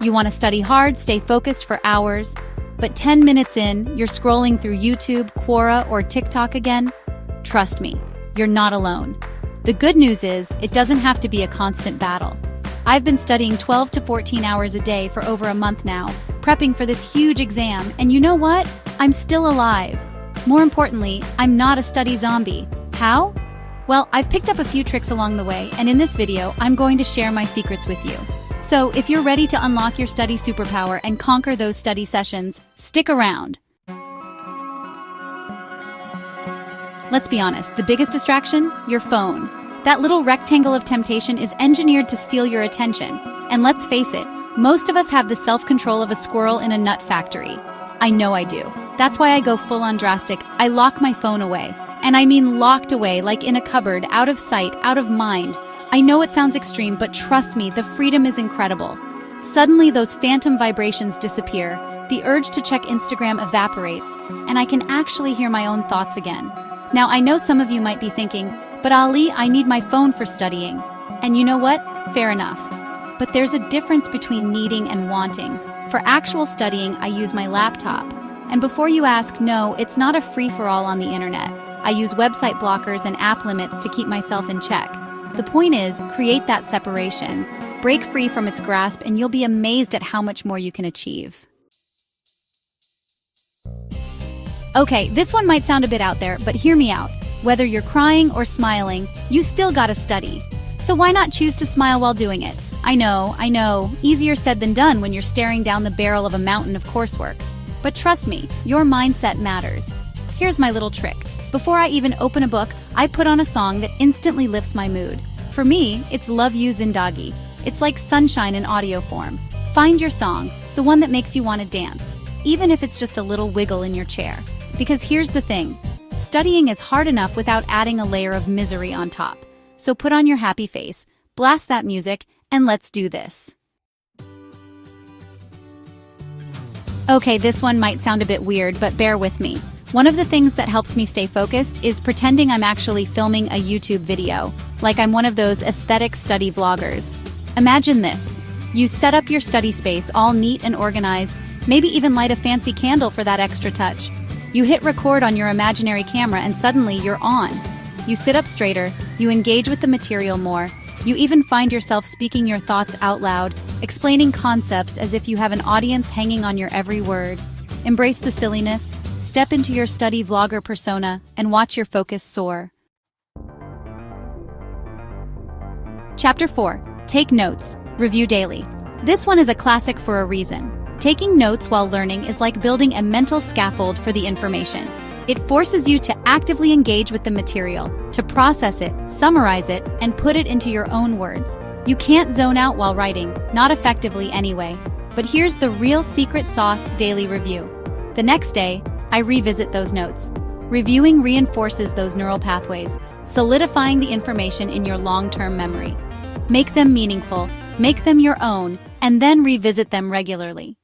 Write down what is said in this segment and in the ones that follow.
You want to study hard, stay focused for hours, but 10 minutes in, you're scrolling through YouTube, Quora, or TikTok again? Trust me, you're not alone. The good news is, it doesn't have to be a constant battle. I've been studying 12 to 14 hours a day for over a month now, prepping for this huge exam, and you know what? I'm still alive. More importantly, I'm not a study zombie. How? Well, I've picked up a few tricks along the way, and in this video, I'm going to share my secrets with you. So, if you're ready to unlock your study superpower and conquer those study sessions, stick around. Let's be honest, the biggest distraction? Your phone. That little rectangle of temptation is engineered to steal your attention. And let's face it, most of us have the self-control of a squirrel in a nut factory. I know I do. That's why I go full-on drastic. I lock my phone away. And I mean locked away, like in a cupboard, out of sight, out of mind. I know it sounds extreme, but trust me, the freedom is incredible. Suddenly, those phantom vibrations disappear, the urge to check Instagram evaporates, and I can actually hear my own thoughts again. Now, I know some of you might be thinking, but Ali, I need my phone for studying. And you know what? Fair enough. But there's a difference between needing and wanting. For actual studying, I use my laptop. And before you ask, no, it's not a free-for-all on the internet. I use website blockers and app limits to keep myself in check. The point is, create that separation. Break free from its grasp and you'll be amazed at how much more you can achieve. Okay, this one might sound a bit out there, but hear me out. Whether you're crying or smiling, you still gotta study. So why not choose to smile while doing it? I know, easier said than done when you're staring down the barrel of a mountain of coursework. But trust me, your mindset matters. Here's my little trick. Before I even open a book, I put on a song that instantly lifts my mood. For me, it's Love You Zindagi. It's like sunshine in audio form. Find your song, the one that makes you want to dance, even if it's just a little wiggle in your chair. Because here's the thing, studying is hard enough without adding a layer of misery on top. So put on your happy face, blast that music, and let's do this. Okay, this one might sound a bit weird, but bear with me. One of the things that helps me stay focused is pretending I'm actually filming a YouTube video, like I'm one of those aesthetic study vloggers. Imagine this. You set up your study space all neat and organized, maybe even light a fancy candle for that extra touch. You hit record on your imaginary camera and suddenly you're on. You sit up straighter, you engage with the material more, you even find yourself speaking your thoughts out loud, explaining concepts as if you have an audience hanging on your every word. Embrace the silliness, step into your study vlogger persona, and watch your focus soar. Chapter 4. Take notes. Review daily. This one is a classic for a reason. Taking notes while learning is like building a mental scaffold for the information. It forces you to actively engage with the material, to process it, summarize it, and put it into your own words. You can't zone out while writing, not effectively anyway. But here's the real secret sauce: daily review. The next day, I revisit those notes. Reviewing reinforces those neural pathways, solidifying the information in your long-term memory. Make them meaningful, make them your own, and then revisit them regularly.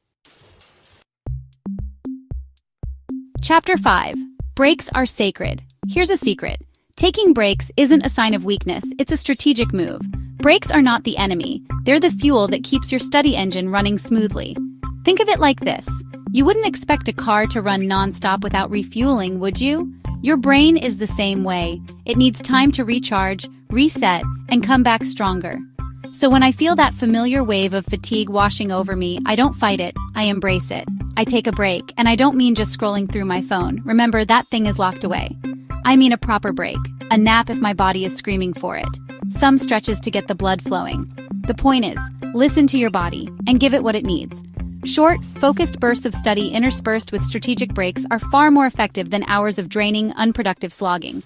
Chapter 5. Breaks are sacred. Here's a secret. Taking breaks isn't a sign of weakness, it's a strategic move. Breaks are not the enemy, they're the fuel that keeps your study engine running smoothly. Think of it like this. You wouldn't expect a car to run non-stop without refueling, would you? Your brain is the same way. It needs time to recharge, reset, and come back stronger. So when I feel that familiar wave of fatigue washing over me, I don't fight it, I embrace it. I take a break, and I don't mean just scrolling through my phone. Remember, that thing is locked away. I mean a proper break, a nap if my body is screaming for it. Some stretches to get the blood flowing. The point is, listen to your body and give it what it needs. Short, focused bursts of study interspersed with strategic breaks are far more effective than hours of draining, unproductive slogging.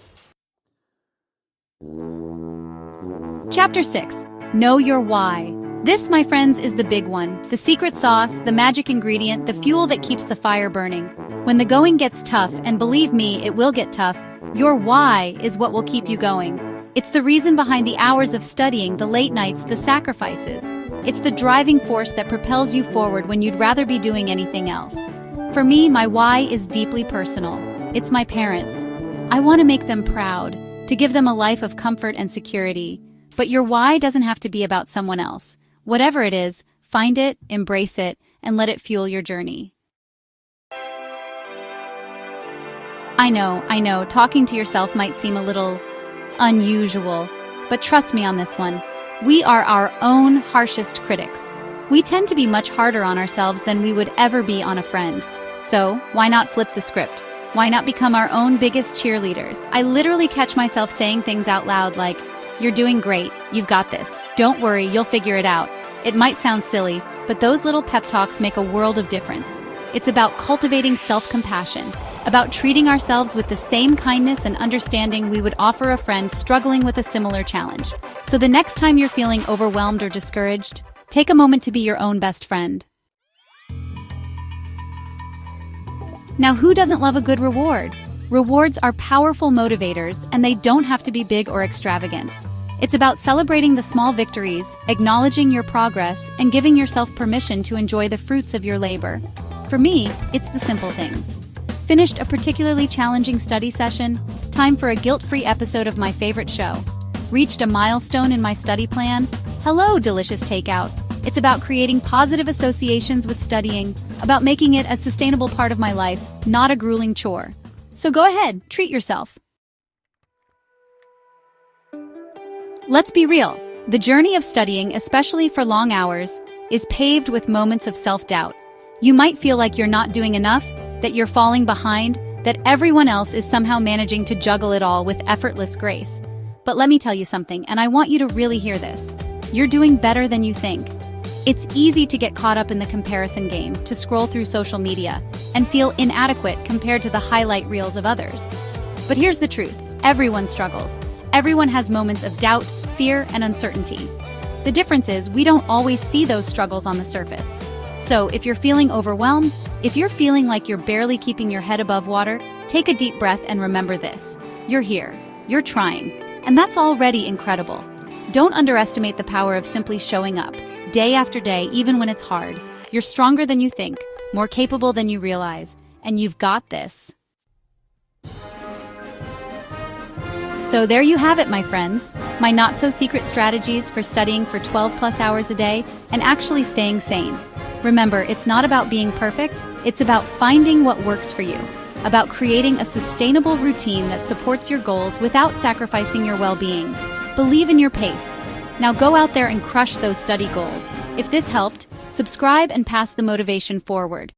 Chapter 6. Know your why. This, my friends, is the big one. The secret sauce, the magic ingredient, the fuel that keeps the fire burning. When the going gets tough, and believe me, it will get tough, your why is what will keep you going. It's the reason behind the hours of studying, the late nights, the sacrifices. It's the driving force that propels you forward when you'd rather be doing anything else. For me, my why is deeply personal. It's my parents. I want to make them proud, to give them a life of comfort and security. But your why doesn't have to be about someone else. Whatever it is, Find it, embrace it, and let it fuel your journey. I know, talking to yourself might seem a little unusual, but trust me on this one. We are our own harshest critics. We tend to be much harder on ourselves than we would ever be on a friend. So, why not flip the script? Why not become our own biggest cheerleaders? I literally catch myself saying things out loud like, "You're doing great, you've got this. Don't worry, you'll figure it out." It might sound silly, but those little pep talks make a world of difference. It's about cultivating self-compassion, about treating ourselves with the same kindness and understanding we would offer a friend struggling with a similar challenge. So the next time you're feeling overwhelmed or discouraged, take a moment to be your own best friend. Now, who doesn't love a good reward? Rewards are powerful motivators, and they don't have to be big or extravagant. It's about celebrating the small victories, acknowledging your progress, and giving yourself permission to enjoy the fruits of your labor. For me, it's the simple things. Finished a particularly challenging study session? Time for a guilt-free episode of my favorite show. Reached a milestone in my study plan? Hello, delicious takeout. It's about creating positive associations with studying, about making it a sustainable part of my life, not a grueling chore. So go ahead, treat yourself. Let's be real. The journey of studying, especially for long hours, is paved with moments of self-doubt. You might feel like you're not doing enough, that you're falling behind, that everyone else is somehow managing to juggle it all with effortless grace. But let me tell you something, and I want you to really hear this. You're doing better than you think. It's easy to get caught up in the comparison game, to scroll through social media, and feel inadequate compared to the highlight reels of others. But here's the truth. Everyone struggles. Everyone has moments of doubt, fear, and uncertainty. The difference is we don't always see those struggles on the surface. So if you're feeling overwhelmed, if you're feeling like you're barely keeping your head above water, take a deep breath and remember this. You're here. You're trying. And that's already incredible. Don't underestimate the power of simply showing up, day after day, even when it's hard. You're stronger than you think, more capable than you realize, and you've got this. So there you have it, my friends. My not-so-secret strategies for studying for 12+ hours a day and actually staying sane. Remember, it's not about being perfect, it's about finding what works for you, about creating a sustainable routine that supports your goals without sacrificing your well-being. Believe in your pace. Now go out there and crush those study goals. If this helped, subscribe and pass the motivation forward.